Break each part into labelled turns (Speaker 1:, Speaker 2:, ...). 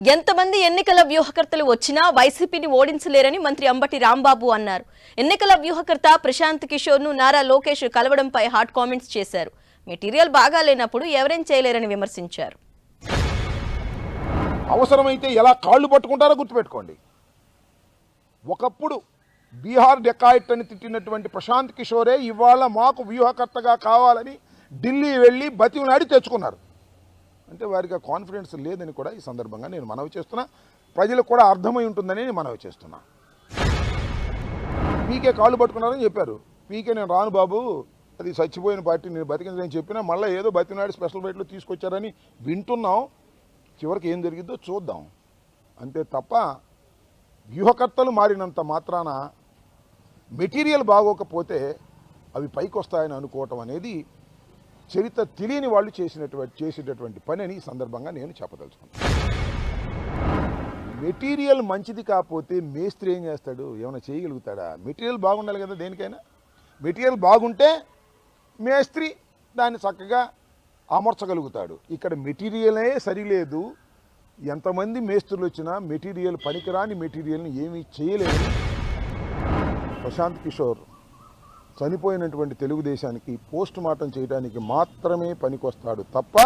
Speaker 1: ఎంతమంది ఎన్నికల వ్యూహకర్తలు వచ్చినా వైసీపీని ఓడించలేరని మంత్రి అంబటి రాంబాబు అన్నారు. ఎన్నికల వ్యూహకర్త ప్రశాంత్ కిషోర్ ను నారా లోకేష్ కలవడంపై హాట్ కామెంట్స్ చేశారు. మెటీరియల్ బాగా లేనప్పుడు ఎవరేం చేయలేరని విమర్శించారు.
Speaker 2: అవసరమైతే ఎలా కాళ్ళు పట్టుకుంటారో గుర్తుపెట్టుకోండి. ఒకప్పుడు బీహార్ డెకాయిట్ అని తిట్టినటువంటి ప్రశాంత్ కిషోరే ఇవాళ మాకు వ్యూహకర్తగా కావాలని ఢిల్లీ వెళ్ళి బతిమలాడి తెచ్చుకున్నారు. అంటే వారికి ఆ కాన్ఫిడెన్స్ లేదని కూడా ఈ సందర్భంగా నేను మనవి చేస్తున్నా. ప్రజలకు కూడా అర్థమై ఉంటుందని నేను మనవి చేస్తున్నా. పీకే కాళ్ళు పట్టుకున్నారని చెప్పారు. పీకే నేను రాను బాబు, అది చచ్చిపోయిన పార్టీ, నేను బతికిందని చెప్పినా మళ్ళీ ఏదో బతిమలాడి స్పెషల్ బయటలో తీసుకొచ్చారని వింటున్నాం. చివరికి ఏం జరిగిద్దో చూద్దాం అంతే తప్ప వ్యూహకర్తలు మారినంత మాత్రాన మెటీరియల్ బాగోకపోతే అవి పైకి వస్తాయని అనుకోవటం అనేది చరిత్ర తెలియని వాళ్ళు చేసేటటువంటి పని అని ఈ సందర్భంగా నేను చెప్పదలుచుకున్నాను. మెటీరియల్ మంచిది కాకపోతే మేస్త్రి ఏం చేస్తాడు? ఏమైనా చేయగలుగుతాడా? మెటీరియల్ బాగుండాలి కదా దేనికైనా. మెటీరియల్ బాగుంటే మేస్త్రి దాన్ని చక్కగా అమర్చగలుగుతాడు. ఇక్కడ మెటీరియలే సరిలేదు. ఎంతమంది మేస్త్రులు వచ్చినా మెటీరియల్ పనికిరాని మెటీరియల్ని ఏమీ చేయలేదు. ప్రశాంత్ కిషోర్ చనిపోయినటువంటి తెలుగుదేశానికి పోస్ట్ మార్టం చేయడానికి మాత్రమే పనికొస్తాడు తప్ప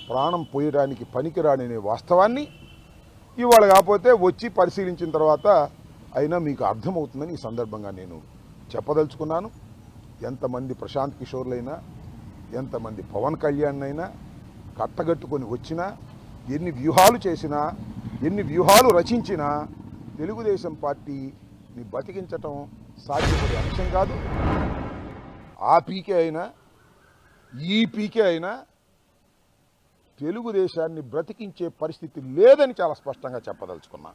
Speaker 2: ప్రాణం పోయడానికి పనికిరాడనే వాస్తవాన్ని ఇవాళ కాకపోతే వచ్చి పరిశీలించిన తర్వాత అయినా మీకు అర్థమవుతుందని ఈ సందర్భంగా నేను చెప్పదలుచుకున్నాను. ఎంతమంది ప్రశాంత్ కిషోర్లైనా, ఎంతమంది పవన్ కళ్యాణ్ అయినా కట్టగట్టుకొని వచ్చినా, ఎన్ని వ్యూహాలు చేసినా, ఎన్ని వ్యూహాలు రచించినా తెలుగుదేశం పార్టీని బతికించటం సాధ్యపడే అంశం కాదు. ఆ పీకే అయినా ఈ పీకే అయినా తెలుగుదేశాన్ని బ్రతికించే పరిస్థితి లేదని చాలా స్పష్టంగా చెప్పదలుచుకున్నా.